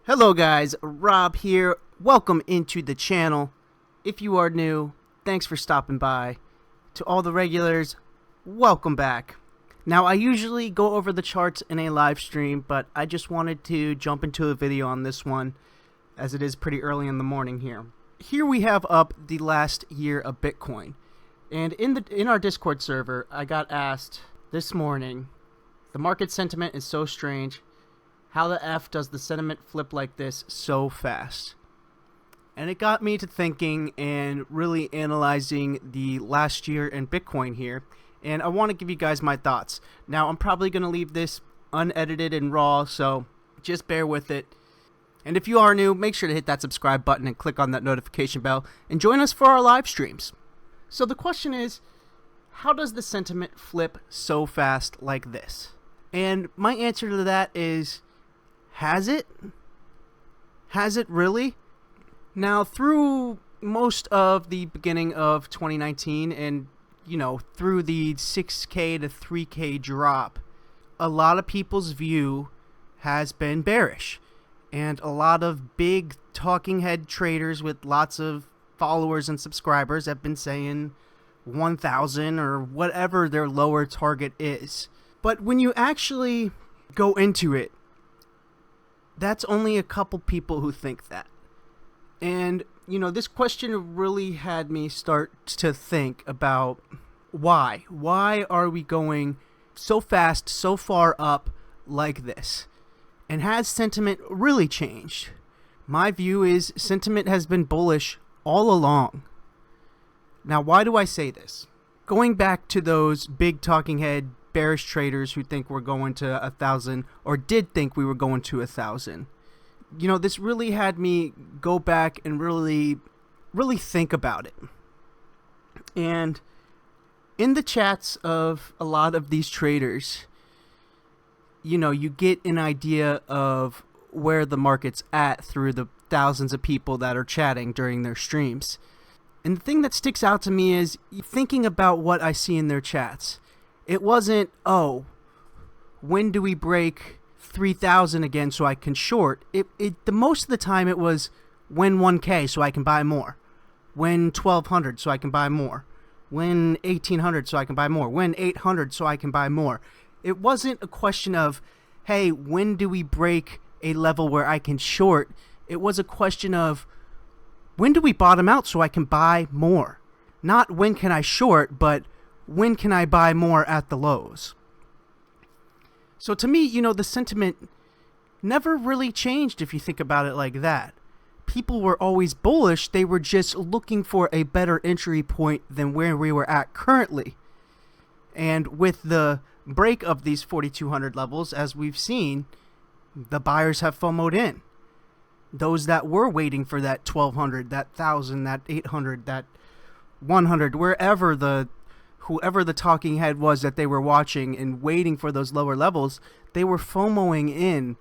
Hello guys, Rob here. Welcome into the channel. If you are new, thanks for stopping by. To all the regulars, welcome back. Now I usually go over the charts in a live stream, but I just wanted to jump into a video on this one as it is pretty early in the morning here. Here we have up the last year of Bitcoin. And in our Discord server, I got asked this morning, the market sentiment is so strange. How the F does the sentiment flip like this so fast? And it got me to thinking and really analyzing the last year in Bitcoin here. And I want to give you guys my thoughts. Now, I'm probably going to leave this unedited and raw, so just bear with it. And if you are new, make sure to hit that subscribe button and click on that notification bell and join us for our live streams. So the question is, how does the sentiment flip so fast like this? And my answer to that is, has it? Has it really? Now, through most of the beginning of 2019 and, through the 6K to 3K drop, a lot of people's view has been bearish. And a lot of big talking head traders with lots of followers and subscribers have been saying 1,000 or whatever their lower target is. But when you actually go into it, that's only a couple people who think that. And, this question really had me start to think about why. Why are we going so fast, so far up like this? And has sentiment really changed? My view is sentiment has been bullish all along. Now, why do I say this? Going back to those big talking head bearish traders who think we're going to 1,000 or did think we were going to 1,000. This really had me go back and really think about it. And in the chats of a lot of these traders, you get an idea of where the market's at through the thousands of people that are chatting during their streams. And the thing that sticks out to me is thinking about what I see in their chats. It wasn't, when do we break 3,000 again so I can short? The most of the time it was when 1K so I can buy more, when 1,200 so I can buy more, when 1,800 so I can buy more, when 800 so I can buy more. It wasn't a question of, hey, when do we break a level where I can short? It was a question of, when do we bottom out so I can buy more? Not when can I short, but when can I buy more at the lows? So to me, the sentiment never really changed if you think about it like that. People were always bullish. They were just looking for a better entry point than where we were at currently. And with the break of these 4,200 levels, as we've seen, the buyers have FOMO'd in. Those that were waiting for that 1,200, that 1,000, that 800, that 100, whoever the talking head was that they were watching and waiting for those lower levels, they were FOMOing in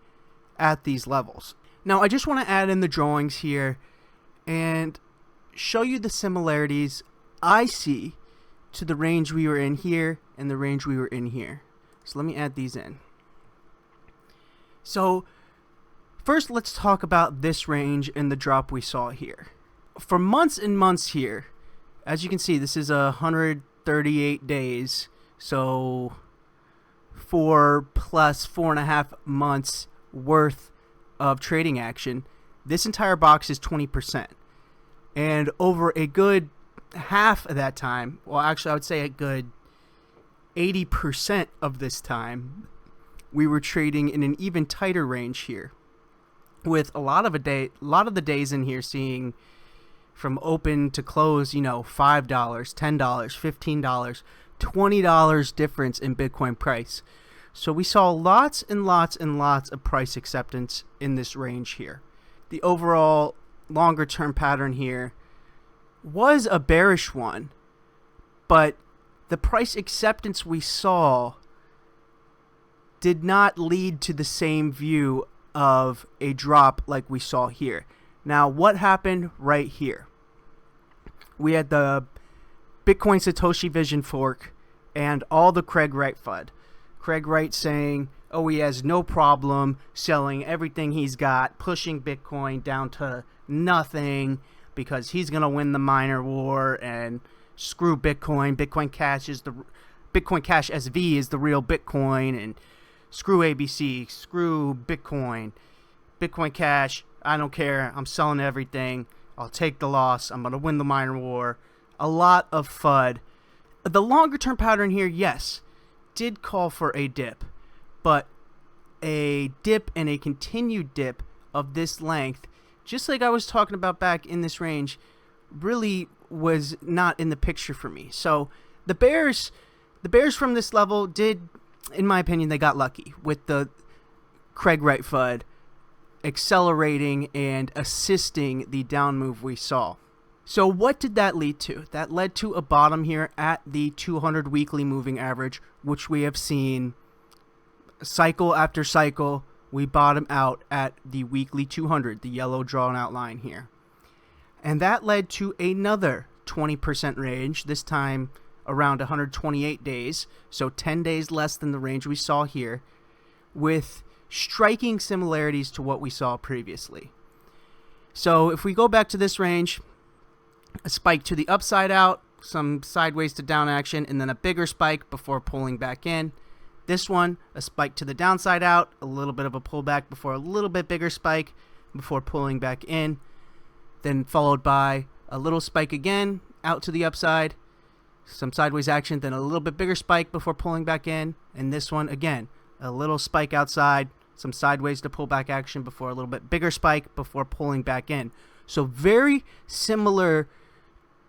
at these levels. Now, I just want to add in the drawings here and show you the similarities I see to the range we were in here and the range we were in here. So let me add these in. So first, let's talk about this range and the drop we saw here. For months and months here, as you can see, this is 138 days, so 4.5 months worth of trading action. This entire box is 20%. And over a good half of that time, well, actually, I would say a good 80% of this time, we were trading in an even tighter range here, with a lot of the days in here seeing from open to close, $5, $10, $15, $20 difference in Bitcoin price. So we saw lots and lots and lots of price acceptance in this range here. The overall longer term pattern here was a bearish one, but the price acceptance we saw did not lead to the same view of a drop like we saw here. Now, what happened right here? We had the Bitcoin Satoshi Vision fork and all the Craig Wright FUD. Craig Wright saying, oh, he has no problem selling everything he's got, pushing Bitcoin down to nothing because he's going to win the miner war, and screw Bitcoin. Bitcoin Cash SV is the real Bitcoin, and screw ABC, screw Bitcoin. Bitcoin Cash, I don't care. I'm selling everything. I'll take the loss. I'm going to win the miner war. A lot of FUD. The longer term pattern here, yes, did call for a dip, but a dip and a continued dip of this length, just like I was talking about back in this range, really was not in the picture for me. So the bears from this level did, in my opinion, they got lucky with the Craig Wright FUD accelerating and assisting the down move we saw. So what did that lead to? That led to a bottom here at the 200 weekly moving average, which we have seen cycle after cycle. We bottom out at the weekly 200, the yellow drawn out line here. And that led to another 20% range, this time around 128 days, so 10 days less than the range we saw here, with striking similarities to what we saw previously. So if we go back to this range, a spike to the upside out, some sideways to down action, and then a bigger spike before pulling back in. This one, a spike to the downside out, a little bit of a pullback before a little bit bigger spike before pulling back in, then followed by a little spike again out to the upside, some sideways action, then a little bit bigger spike before pulling back in, and this one again, a little spike outside, some sideways to pullback action before a little bit bigger spike before pulling back in. So very similar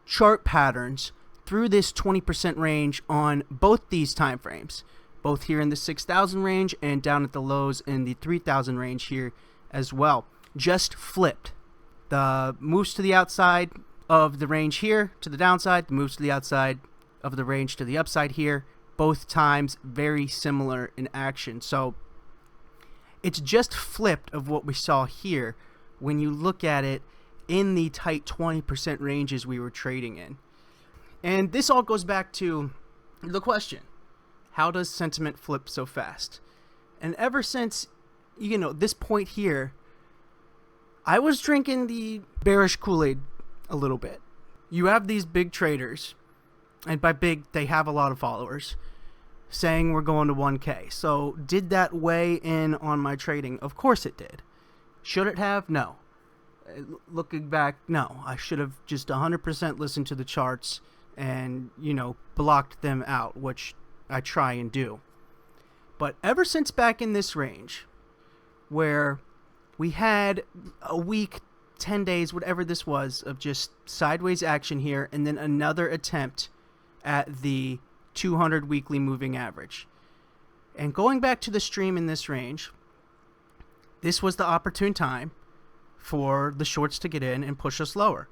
chart patterns through this 20% range on both these time frames, both here in the 6,000 range and down at the lows in the 3,000 range here as well. Just flipped. The moves to the outside of the range here to the downside, the moves to the outside of the range to the upside here, both times very similar in action. So it's just flipped of what we saw here when you look at it in the tight 20% ranges we were trading in. And this all goes back to the question, how does sentiment flip so fast? And ever since, this point here, I was drinking the bearish Kool-Aid a little bit. You have these big traders, and by big, they have a lot of followers, saying we're going to 1K. So did that weigh in on my trading? Of course it did. Should it have? No. Looking back, no. I should have just 100% listened to the charts and, blocked them out, which I try and do. But ever since back in this range, where we had a week, 10 days, whatever this was, of just sideways action here, and then another attempt at the 200 weekly moving average. And going back to the stream in this range, this was the opportune time for the shorts to get in and push us lower.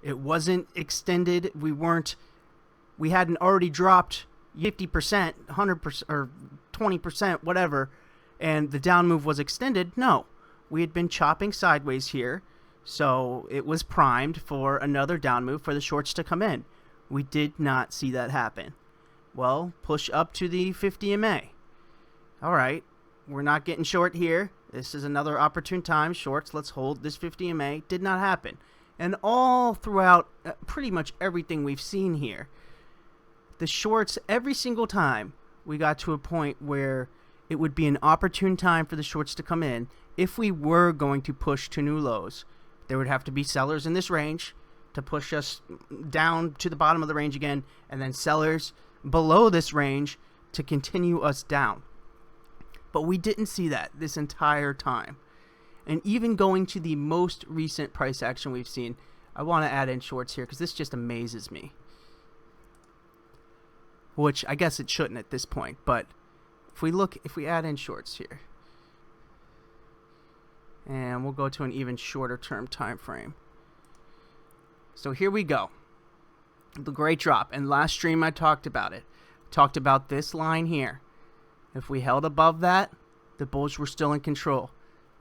It wasn't extended. We hadn't already dropped 50%, 100%, or 20%, whatever, and the down move was extended. No, we had been chopping sideways here, so it was primed for another down move for the shorts to come in. We did not see that happen. Well, push up to the 50 MA. All right, we're not getting short here. This is another opportune time. Shorts, let's hold this 50 MA. Did not happen. And all throughout pretty much everything we've seen here, the shorts, every single time we got to a point where it would be an opportune time for the shorts to come in. If we were going to push to new lows, there would have to be sellers in this range to push us down to the bottom of the range again, and then sellers below this range to continue us down. But we didn't see that this entire time. And even going to the most recent price action we've seen, I want to add in shorts here because this just amazes me. Which I guess it shouldn't at this point, but if we add in shorts here, and we'll go to an even shorter term time frame. So here we go. The great drop. And last stream I talked about it. Talked about this line here. If we held above that, the bulls were still in control.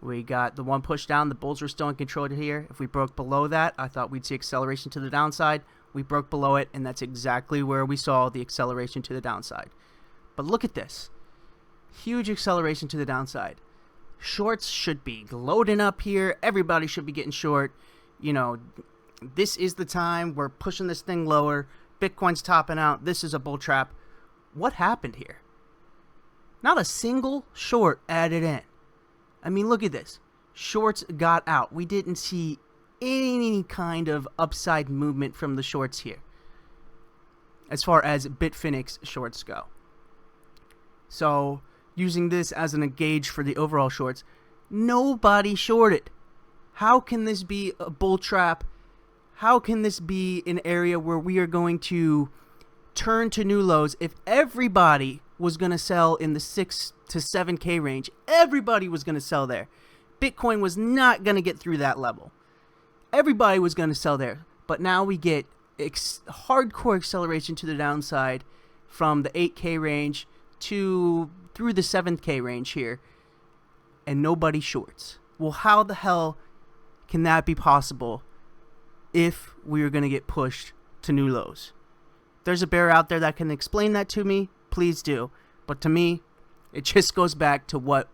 We got the one push down, the bulls were still in control here. If we broke below that, I thought we'd see acceleration to the downside. We broke below it, and that's exactly where we saw the acceleration to the downside. But look at this. Huge acceleration to the downside. Shorts should be loading up here. Everybody should be getting short. You know, this is the time. We're pushing this thing lower. Bitcoin's topping out. This is a bull trap. What happened here? Not a single short added in. I mean, look at this. Shorts got out. We didn't see any kind of upside movement from the shorts here, as far as Bitfinex shorts go. So, using this as an gauge for the overall shorts, nobody shorted. How can this be a bull trap? How can this be an area where we are going to turn to new lows if everybody was going to sell in the 6 to 7K range? Everybody was going to sell there. Bitcoin was not going to get through that level. Everybody was going to sell there. But now we get hardcore acceleration to the downside from the 8K range to through the 7K range here, and nobody shorts. Well, how the hell can that be possible if we are going to get pushed to new lows? There's a bear out there that can explain that to me. Please do. But to me, it just goes back to what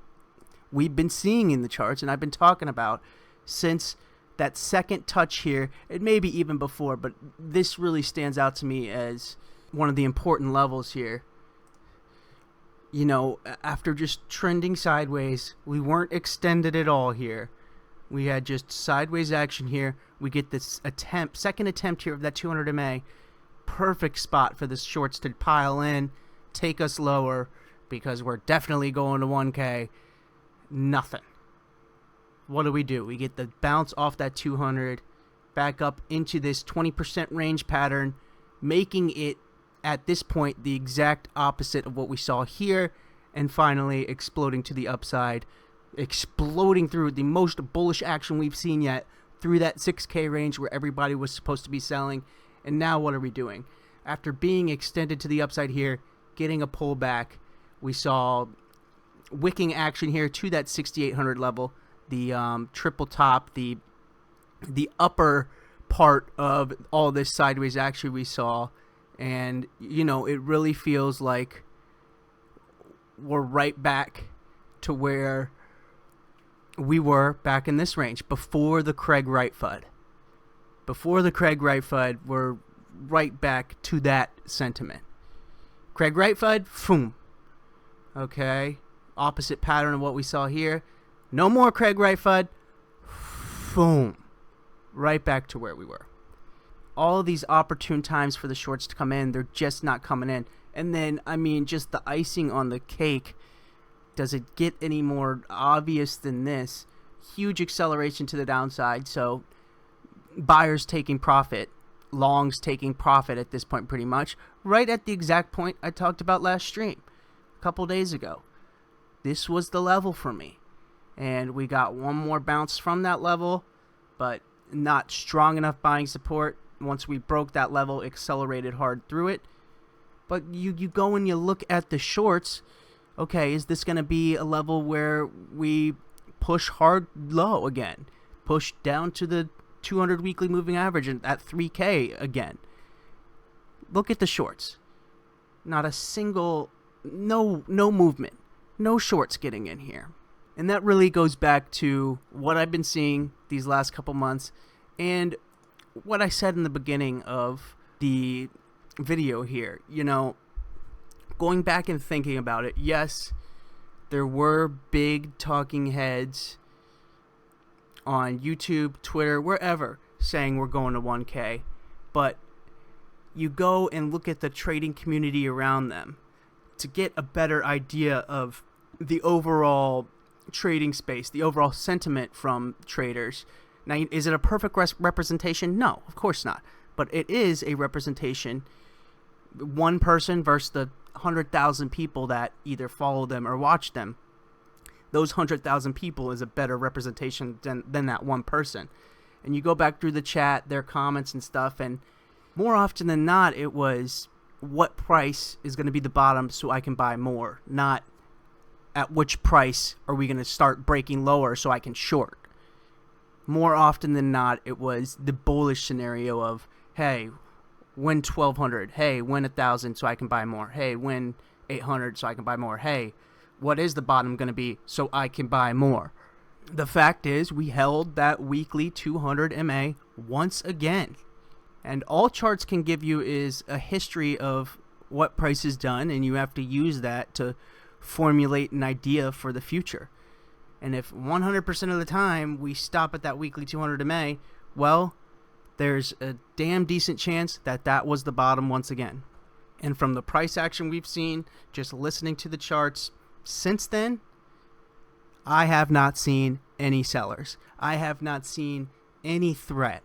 we've been seeing in the charts and I've been talking about since that second touch here, and maybe even before, but this really stands out to me as one of the important levels here. You know, after just trending sideways, we weren't extended at all here. We had just sideways action here. We get this second attempt here of that 200 MA. Perfect spot for the shorts to pile in, take us lower, because we're definitely going to 1K. Nothing. What do? We get the bounce off that 200, back up into this 20% range pattern, making it, at this point, the exact opposite of what we saw here, and finally exploding to the upside, exploding through the most bullish action we've seen yet, through that 6K range where everybody was supposed to be selling. And now what are we doing? After being extended to the upside here, getting a pullback, we saw wicking action here to that 6,800 level, the triple top, the upper part of all this sideways action we saw. And, you know, it really feels like we're right back to where we were back in this range before the Craig Wright FUD. Before the Craig Wright FUD, we're right back to that sentiment. Craig Wright FUD, boom. Okay. Opposite pattern of what we saw here. No more Craig Wright FUD. Boom. Right back to where we were. All of these opportune times for the shorts to come in, they're just not coming in. And then, I mean, just the icing on the cake. Does it get any more obvious than this? Huge acceleration to the downside. So, buyers taking profit. Longs taking profit at this point pretty much. Right at the exact point I talked about last stream. A couple days ago. This was the level for me. And we got one more bounce from that level. But not strong enough buying support. Once we broke that level, accelerated hard through it. But you go and you look at the shorts. Okay, is this going to be a level where we push hard low again? Push down to the 200 weekly moving average at 3K again? Look at the shorts. Not a single, no movement. No shorts getting in here. And that really goes back to what I've been seeing these last couple months and what I said in the beginning of the video here. You know, going back and thinking about it, yes, there were big talking heads on YouTube, Twitter, wherever, saying we're going to 1K. But you go and look at the trading community around them to get a better idea of the overall trading space, the overall sentiment from traders. Now, is it a perfect representation? No, of course not. But it is a representation. One person versus the 100,000 people that either follow them or watch them. Those 100,000 people is a better representation than that one person. And you go back through the chat, their comments and stuff, and more often than not, it was what price is going to be the bottom so I can buy more, not at which price are we going to start breaking lower so I can short. More often than not, it was the bullish scenario of, hey, win 1,200. Hey, win 1,000 so I can buy more. Hey, win 800 so I can buy more. Hey, What is the bottom going to be so I can buy more? The fact is, we held that weekly 200 MA once again. And all charts can give you is a history of what price is done, and you have to use that to formulate an idea for the future. And if 100% of the time we stop at that weekly 200 MA, well, there's a damn decent chance that that was the bottom once again. And from the price action we've seen, just listening to the charts since then, I have not seen any sellers. I have not seen any threat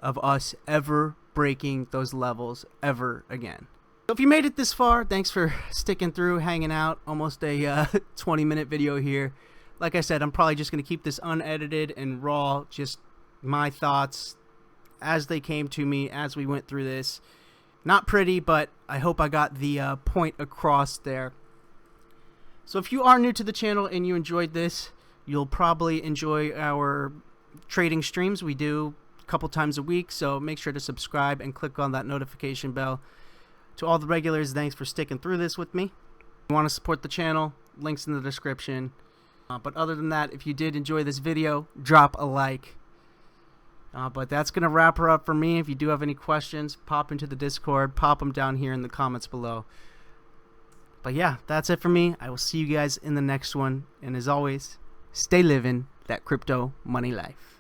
of us ever breaking those levels ever again. So if you made it this far, thanks for sticking through, hanging out. Almost a 20-minute video here. Like I said, I'm probably just going to keep this unedited and raw, just my thoughts as they came to me as we went through this. Not pretty, but I hope I got the point across there. So if you are new to the channel and you enjoyed this, you'll probably enjoy our trading streams. We do a couple times a week, so make sure to subscribe and click on that notification bell. To all the regulars, thanks for sticking through this with me. If you want to support the channel, links in the description. But other than that, if you did enjoy this video, drop a like. But that's going to wrap her up for me. If you do have any questions, pop into the Discord. Pop them down here in the comments below. But yeah, that's it for me. I will see you guys in the next one. And as always, stay living that crypto money life.